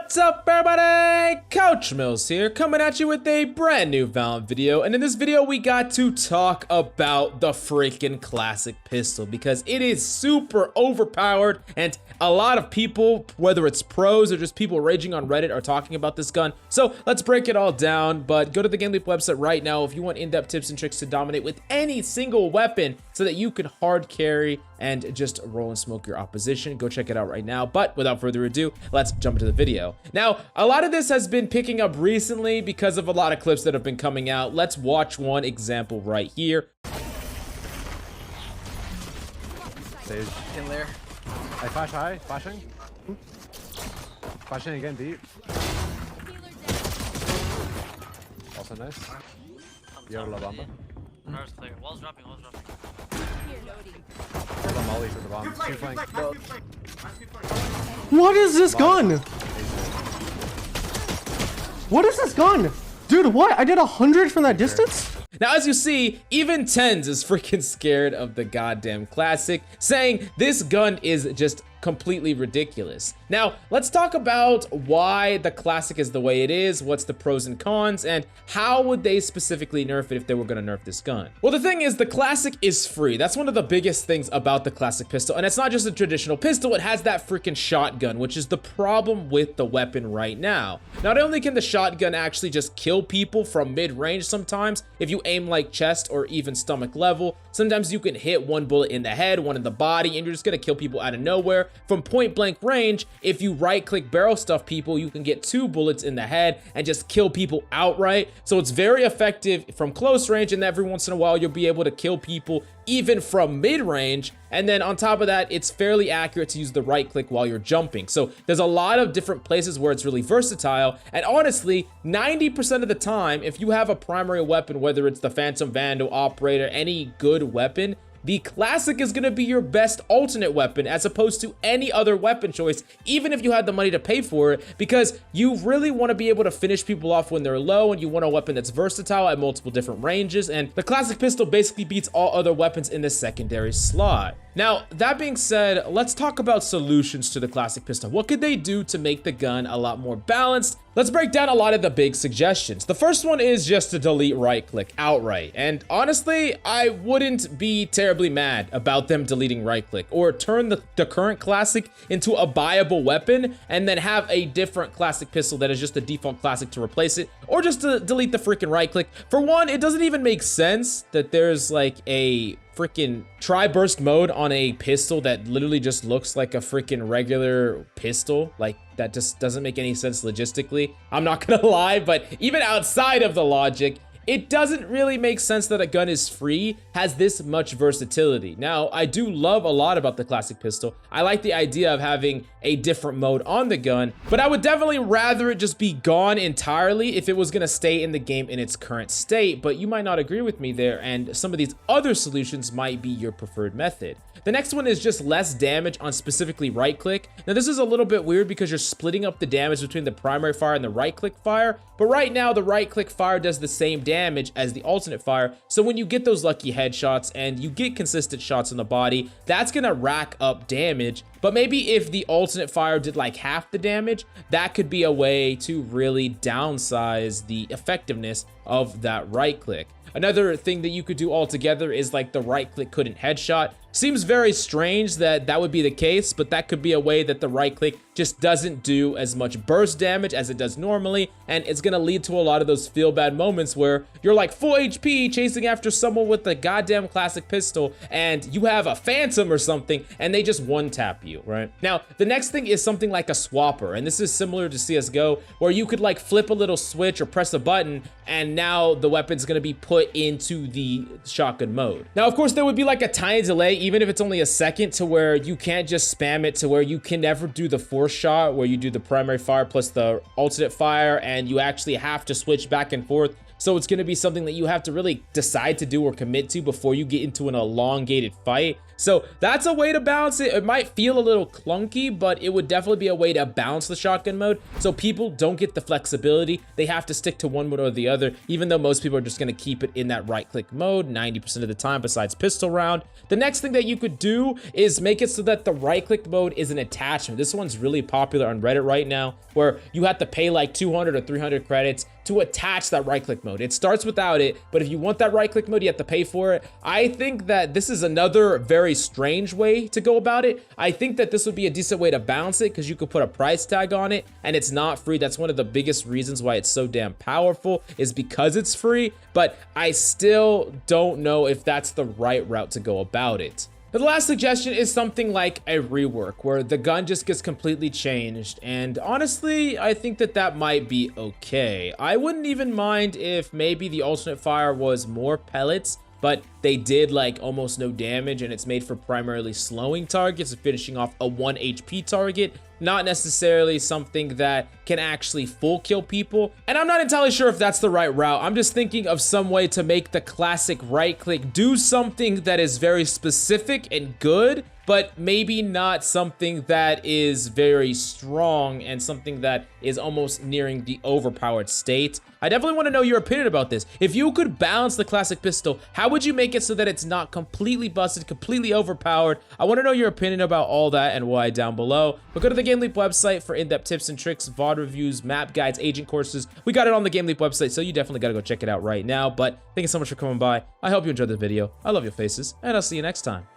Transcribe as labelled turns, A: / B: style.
A: What's up, everybody? Couch Mills here, coming at you with a brand new Valorant video. And in this video, we got to talk about the freaking classic pistol because it is super overpowered, and a lot of people, whether it's pros or just people raging on Reddit, are talking about this gun. So let's break it all down. But go to the GameLeap website right now if you want in-depth tips and tricks to dominate with any single weapon so that you can hard carry and just roll and smoke your opposition. Go check it out right now. But without further ado, let's jump into the video. Now, a lot of this has been picking up recently because of a lot of clips that have been coming out. Let's watch one example right here.
B: Stage in there. I flash high, flashing. Flashing again deep. Also nice. Yo, La Bamba.
C: NERFS clear. Wall's dropping, wall's dropping.
B: The molly for the bomb. Two flank.
D: What is this gun? What is this gun? Dude, what? I did 100 from that distance?
A: Now, as you see, even Tens is freaking scared of the goddamn classic, saying this gun is just completely ridiculous. Now, let's talk about why the classic is the way it is, what's the pros and cons, and how would they specifically nerf it if they were gonna nerf this gun. Well, the thing is, the classic is free. That's one of the biggest things about the classic pistol, and it's not just a traditional pistol, it has that freaking shotgun, which is the problem with the weapon right now. Not only can the shotgun actually just kill people from mid-range sometimes, if you aim like chest or even stomach level, sometimes you can hit one bullet in the head, one in the body, and you're just gonna kill people out of nowhere. From point blank range, if you right click barrel stuff people, you can get 2 bullets in the head and just kill people outright. So it's very effective from close range, and every once in a while you'll be able to kill people even from mid range. And then on top of that, it's fairly accurate to use the right click while you're jumping. So there's a lot of different places where it's really versatile. And honestly, 90% of the time, if you have a primary weapon, whether it's the Phantom Vandal, Operator, any good weapon, the classic is gonna be your best alternate weapon as opposed to any other weapon choice, even if you had the money to pay for it, because you really wanna be able to finish people off when they're low, and you want a weapon that's versatile at multiple different ranges, and the classic pistol basically beats all other weapons in the secondary slot. Now, that being said, let's talk about solutions to the classic pistol. What could they do to make the gun a lot more balanced? Let's break down a lot of the big suggestions. The first one is just to delete right click outright. And honestly, I wouldn't be terribly mad about them deleting right click, or turn the current classic into a buyable weapon and then have a different classic pistol that is just the default classic to replace it, or just to delete the freaking right click. For one, it doesn't even make sense that there's like a freaking tri-burst mode on a pistol that literally just looks like a freaking regular pistol. Like, that just doesn't make any sense logistically. I'm not gonna lie, but even outside of the logic, it doesn't really make sense that a gun is free, has this much versatility. Now, I do love a lot about the classic pistol. I like the idea of having a different mode on the gun, but I would definitely rather it just be gone entirely if it was gonna stay in the game in its current state, but you might not agree with me there, and some of these other solutions might be your preferred method. The next one is just less damage on specifically right click. Now, this is a little bit weird because you're splitting up the damage between the primary fire and the right click fire, but right now the right click fire does the same damage as the alternate fire. So when you get those lucky headshots and you get consistent shots in the body, that's gonna rack up damage. But maybe if the alternate fire did like half the damage, that could be a way to really downsize the effectiveness of that right click. Another thing that you could do altogether is like the right click couldn't headshot. Seems very strange that that would be the case, but that could be a way that the right click just doesn't do as much burst damage as it does normally, and it's gonna lead to a lot of those feel bad moments where you're like full HP chasing after someone with the goddamn classic pistol, and you have a phantom or something, and they just one tap you, right? Now, the next thing is something like a swapper, and this is similar to CSGO, where you could like flip a little switch or press a button, and now the weapon's gonna be put into the shotgun mode. Now, of course, there would be like a tiny delay, even if it's only a second, to where you can't just spam it to where you can never do the force shot where you do the primary fire plus the alternate fire, and you actually have to switch back and forth. So it's going to be something that you have to really decide to do or commit to before you get into an elongated fight. So that's a way to balance it. It might feel feel a little clunky, but it would definitely be a way to balance the shotgun mode so people don't get the flexibility. They have to stick to one mode or the other, even though most people are just going to keep it in that right-click mode 90% of the time besides pistol round. The next thing that you could do is make it so that the right-click mode is an attachment. This one's really popular on Reddit right now, where you have to pay like 200 or 300 credits to attach that right-click mode. It starts without it, but if you want that right-click mode, you have to pay for it. I think that this is another very strange way to go about it. I think that this would be a decent way to balance it because you could put a price tag on it and it's not free. That's one of the biggest reasons why it's so damn powerful, is because it's free, but I still don't know if that's the right route to go about it. The last suggestion is something like a rework, where the gun just gets completely changed, and honestly, I think that that might be okay. I wouldn't even mind if maybe the alternate fire was more pellets, but they did like almost no damage, and it's made for primarily slowing targets and finishing off a 1 HP target, not necessarily something that can actually full kill people. And I'm not entirely sure if that's the right route. I'm just thinking of some way to make the classic right click do something that is very specific and good, but maybe not something that is very strong and something that is almost nearing the overpowered state. I definitely want to know your opinion about this. If you could balance the classic pistol, how would you make it so that it's not completely busted, completely overpowered? I want to know your opinion about all that and why down below. But go to the GameLeap website for in-depth tips and tricks, VOD reviews, map guides, agent courses. We got it on the GameLeap website, so you definitely got to go check it out right now. But thank you so much for coming by. I hope you enjoyed the video. I love your faces, and I'll see you next time.